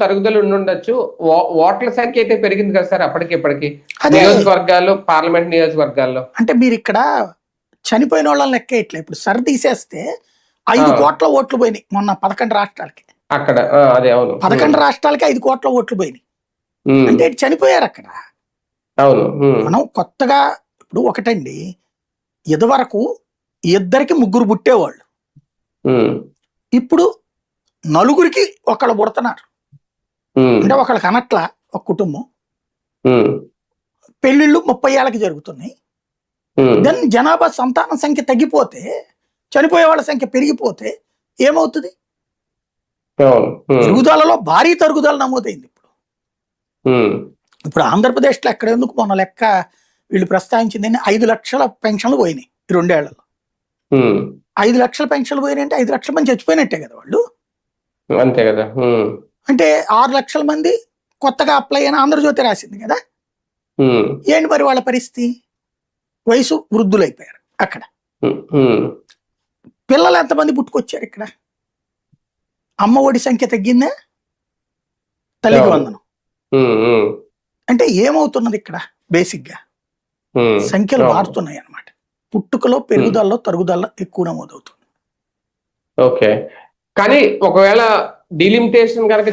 తరుగుదల ఉండుండొచ్చు. ఓట్ల సంఖ్య అయితే పెరిగింది కదా సార్ అప్పటికి ఇప్పటికి అదే నియోజకవర్గాల్లో, పార్లమెంట్ నియోజకవర్గాల్లో. అంటే మీరు ఇక్కడ చనిపోయిన వాళ్ళని లెక్క ఇట్లా ఇప్పుడు సరి తీసేస్తే 5 కోట్ల ఓట్లు పోయినాయి మొన్న 11 రాష్ట్రాలకి. అక్కడ అదే అవును 11 రాష్ట్రాలకి 5 కోట్ల ఓట్లు పోయినాయి. అంటే చనిపోయారు అక్కడ. అవును మనం కొత్తగా ఇప్పుడు ఒకటండి, ఇదివరకు ఇద్దరికి ముగ్గురు పుట్టేవాళ్ళు, ఇప్పుడు నలుగురికి ఒకళ్ళు పుడుతున్నారు. అంటే ఒకళ్ళకి అనట్ల ఒక కుటుంబం, పెళ్లిళ్ళు 30 ఏళ్ళకి జరుగుతున్నాయి. దెన్ జనాభా సంతాన సంఖ్య తగ్గిపోతే, చనిపోయే వాళ్ళ సంఖ్య పెరిగిపోతే ఏమవుతుంది? తరుగుదలలో భారీ తరుగుదల నమోదైంది. ఇప్పుడు ఆంధ్రప్రదేశ్లో ఎక్కడ ఎందుకు మొన్న లెక్క వీళ్ళు ప్రస్తావించింది 5 లక్షల పెన్షన్లు పోయినాయి 2 ఏళ్లలో. 5 లక్షల పెన్షన్లు పోయినాయి అంటే 5 లక్షల మంది చచ్చిపోయినట్టే కదా వాళ్ళు. అంతే కదా. అంటే 6 లక్షల మంది కొత్తగా అప్లై అయిన ఆంధ్రజ్యోతి రాసింది కదా. ఏంటి మరి వాళ్ళ పరిస్థితి? వయసు వృద్ధులైపోయారు అక్కడ. పిల్లలు ఎంతమంది పుట్టుకొచ్చారు ఇక్కడ? అమ్మ ఒడి సంఖ్య తగ్గిందా? తల్లికి వందనం. అంటే ఏమవుతున్నది ఇక్కడ? బేసిక్ గా సంఖ్యలు మారుతున్నాయి అన్నమాట. పుట్టుకలో, పెరుగుదలలో, తరుగుదల ఎక్కువ నమోదవుతుంది. ఓకే, కానీ ఒకవేళ డిలిమిటేషన్ కనుక